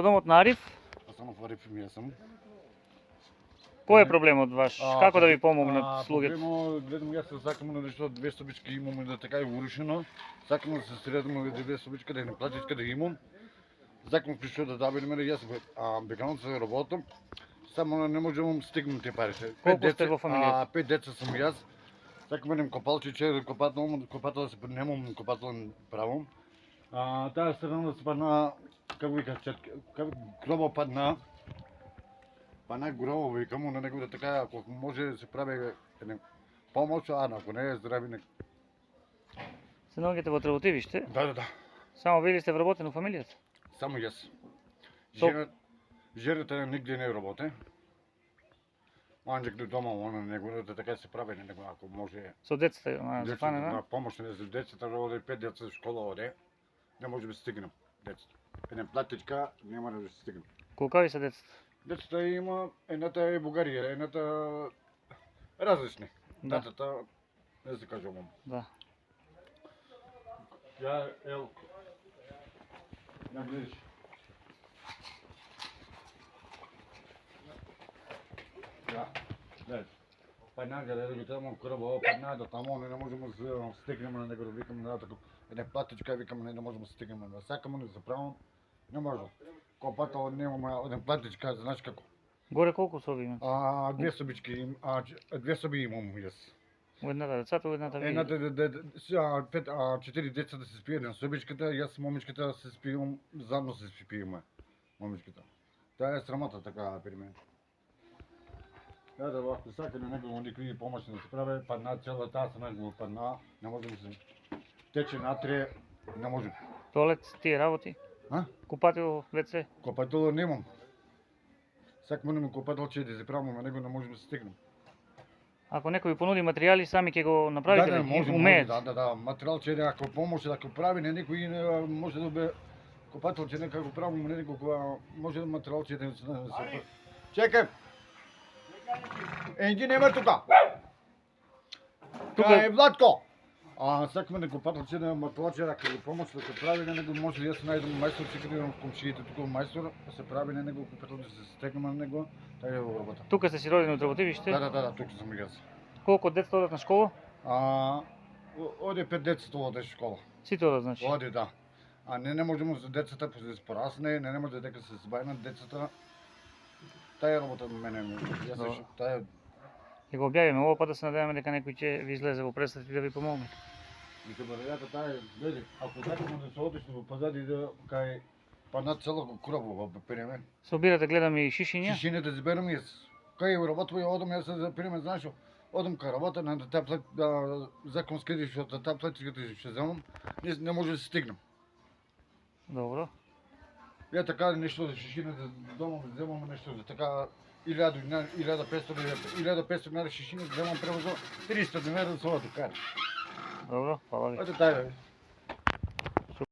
во домот на Ариф. Аз съм в Ариф, аз съм. Кој е проблемот ваш? Како да ви помогнат слугите? Проблемот, гледам, јас сакам да нешто 2 собички имам да така и урушено. Сакам да се средам да 2 собички да не платичка да имам. Сакам пришо да добиеме, јас беганот се работам. Само не можам стигнам те парите. Колку сте во фамилијата? 5 деца сум јас. Сакам еден копалчиче, копател се немам копателен правом. Таа страна да се падна, како вика, гробо падна. Па гробо викам, на него да така, ако може да се прави еден помош, ако не е здрави нек. Се наоѓате во Тревотивиште? Да. Само вие ли сте вработени во фамилијата? Само јас. Со- Жената нигде не работи. Анџек до дома, она него да така се прави на него, ако може. Со децата, зафанена? На помош за децата, оде 5 деца во школа оде. Не може да стигнем децата. Еден платичка нема да се стигнем. Колкави се децата? Децата има, едната е Бугарија, едната различни. Да. Татата, не се кажувам. Да. Ја, ел, ја гледаш. Ja, гледаш. Падна да ги таму крво, падна до таму, не можеме да стигнеме на него, викам на така. Еден платичка викам не можеме да стигнеме. Да сакаме да заправам, не може. Копател немаме еден платичка, знаеш како. Горе колку соби имате? 2 собички, 2 соби имам јас. Во едната децата, во едната вие? Едната 4 деца да се спие еден собичката, јас момичката се спијам, заедно се спиеме момичката. Таа е срамота така при мене. Да, ако сака на него никој помоши да се прави, падна цела таа страна го падна, не може да се тече натре, не може. Туалет тие работи? Купател, ВЦ? Копател немам. Сакам да ми копател че да се правим, на него не може да се стигнем. Ако некој ви понуди материјали, сами ќе го направите ли? може, Умеете? да, материјал че ако помоши да го прави, не некој може да бе копател че нека го правим, не некој може да материјал че да се. Чекај. Енди нема тука. Тука е Владко. Сакаме да копател че да материјал че ако го помоши да се прави, не некој може да се најдем мајстор че каде во комшиите тука мајстор да се прави на него копател да се стегнеме на него, така е во работа. Тука сте си родени во Тревотивиште? Да, тука сум јас. Колку деца одат на школа? Оде 5 децата оде школа. Сите одат, значи? Оде, да. Не можеме за децата да се порасне, не може дека се збајнат децата. Таа е работа на мене. Таа Ќе го објавиме ово, па да се надеваме дека некој ќе ви излезе во представи да ви помогне. Мислам веројатно таа е, гледај, ако сакаме да се одиш во позади да кај падна цело крово во перемен. Собирате, гледам и шишиња. Шишине да зберам јас. Кај работува одам јас за перемен, знаеш што? Одам кај работа на таа плат законски што таа платичката ќе земам, не може да се стигнем. Добро. Ја така нешто за шишина да дома да земам нешто за така 1500 на шишина да земам превозо 300 динара да се оди кај. Добро, фала ви. Ето тај бе.